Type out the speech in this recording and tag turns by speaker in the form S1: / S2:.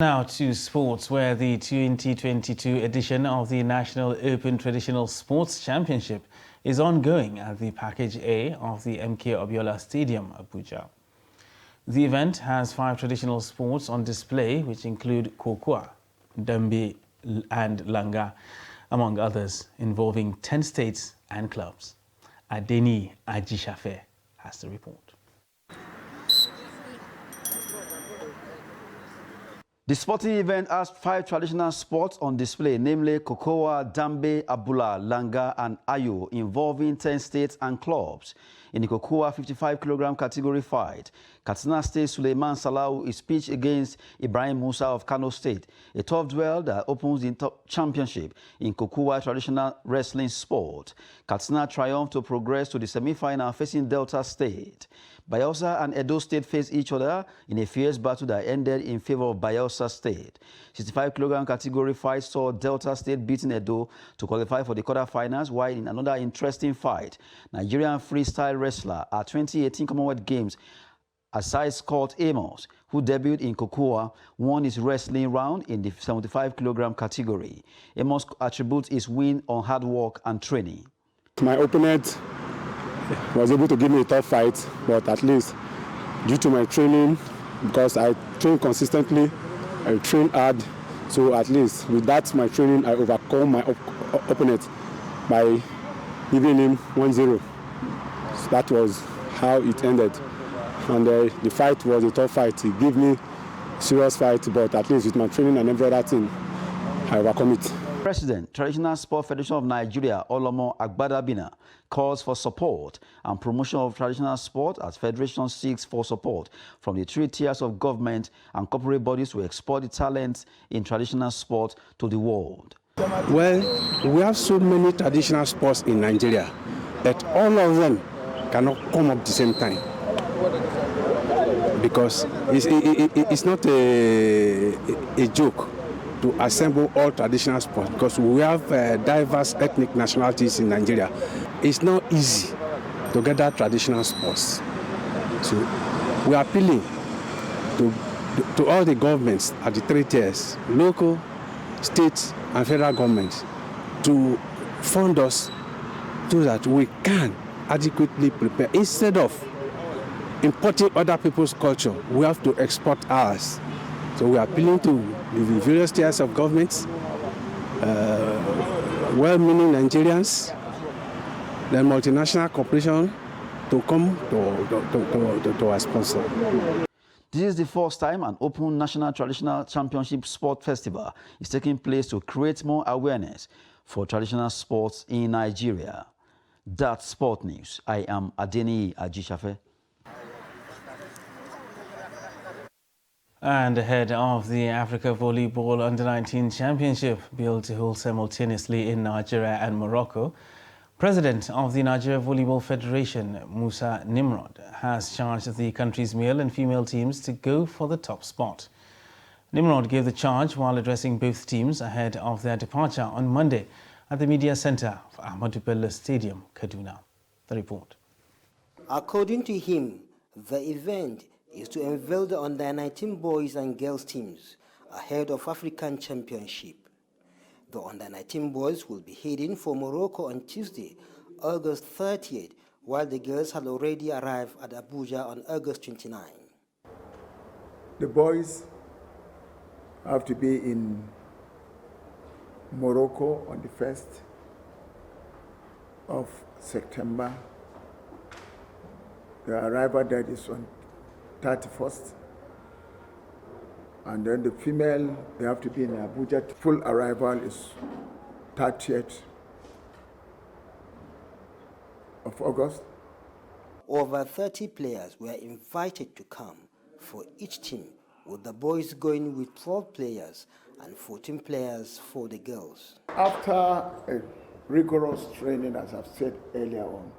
S1: Now to sports, where the 2022 edition of the National Open Traditional Sports Championship is ongoing at the Package A of the MK Abiola Stadium, Abuja. The event has 5 traditional sports on display, which include kokwa, dambe and langa, among others, involving 10 states and clubs. Adeni Ajishafe has the report.
S2: The sporting event has 5 traditional sports on display, namely kokowa, dambe, abula, langa, and ayo, involving 10 states and clubs. In the kokowa 55-kilogram category fight, Katsina State Suleiman Salau is pitched against Ibrahim Musa of Kano State, a tough duel that opens the top championship in kokowa traditional wrestling sport. Katsina triumphed to progress to the semi-final facing Delta State. Bayelsa and Edo State faced each other in a fierce battle that ended in favor of Bayelsa State. 65-kilogram category fight saw Delta State beating Edo to qualify for the quarterfinals, while in another interesting fight, Nigerian freestyle wrestler at 2018 Commonwealth Games, Asai Scott Amos, who debuted in kokowa, won his wrestling round in the 75-kilogram category. Amos attributes his win on hard work and training.
S3: My opponent was able to give me a tough fight, but at least due to my training, because I train consistently, I train hard, so at least with that my training, I overcome my opponent by giving him 1-0. So that was how it ended. And the fight was a tough fight. He gave me a serious fight, but at least with my training and every other thing, I overcome it.
S2: President, Traditional Sport Federation of Nigeria, Olomo Agbadabina, calls for support and promotion of traditional sport as Federation seeks for support from the 3 tiers of government and corporate bodies to export the talents in traditional sport to the world.
S3: Well, we have so many traditional sports in Nigeria that all of them cannot come up at the same time, because it's not a joke to assemble all traditional sports, because we have diverse ethnic nationalities in Nigeria. It's not easy to gather traditional sports. So we are appealing to all the governments at the 3 tiers, local, state, and federal governments, to fund us so that we can adequately prepare. Instead of importing other people's culture, we have to export ours. So we are appealing to the various tiers of governments, well-meaning Nigerians, the multinational corporation, to come to our sponsor.
S2: This is the first time an open National Traditional Championship Sport Festival is taking place to create more awareness for traditional sports in Nigeria. That's Sport News. I am Adeni Ajishafe.
S1: And ahead of the Africa Volleyball Under-19 Championship, billed to hold simultaneously in Nigeria and Morocco, President of the Nigeria Volleyball Federation, Musa Nimrod, has charged the country's male and female teams to go for the top spot. Nimrod gave the charge while addressing both teams ahead of their departure on Monday at the Media Center of Ahmadu Bello Stadium, Kaduna. The report.
S4: According to him, the event is to unveil the Under-19 boys and girls teams ahead of African Championship. The Under-19 boys will be heading for Morocco on Tuesday, August 30th, while the girls had already arrived at Abuja on August 29.
S5: The boys have to be in Morocco on the 1st of September. The arrival date is on 31st. And then the female, they have to be in Abuja. Full arrival is 30th of August.
S4: Over 30 players were invited to come for each team, with the boys going with 12 players and 14 players for the girls.
S5: After a rigorous training, as I've said earlier on,